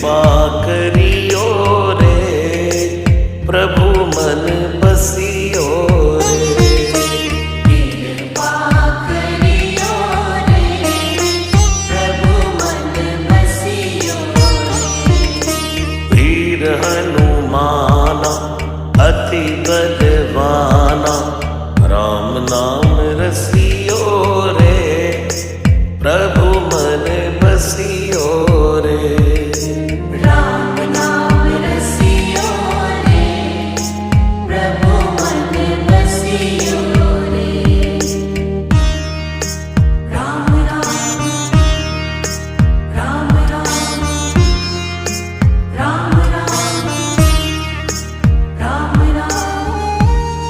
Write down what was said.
कृपा करियो रे, प्रभु मन बसियो रे। कृपा करियो रे, प्रभु मन बसियो रे। वीर हनुमाना अति बलवाना, राम नाम रसिया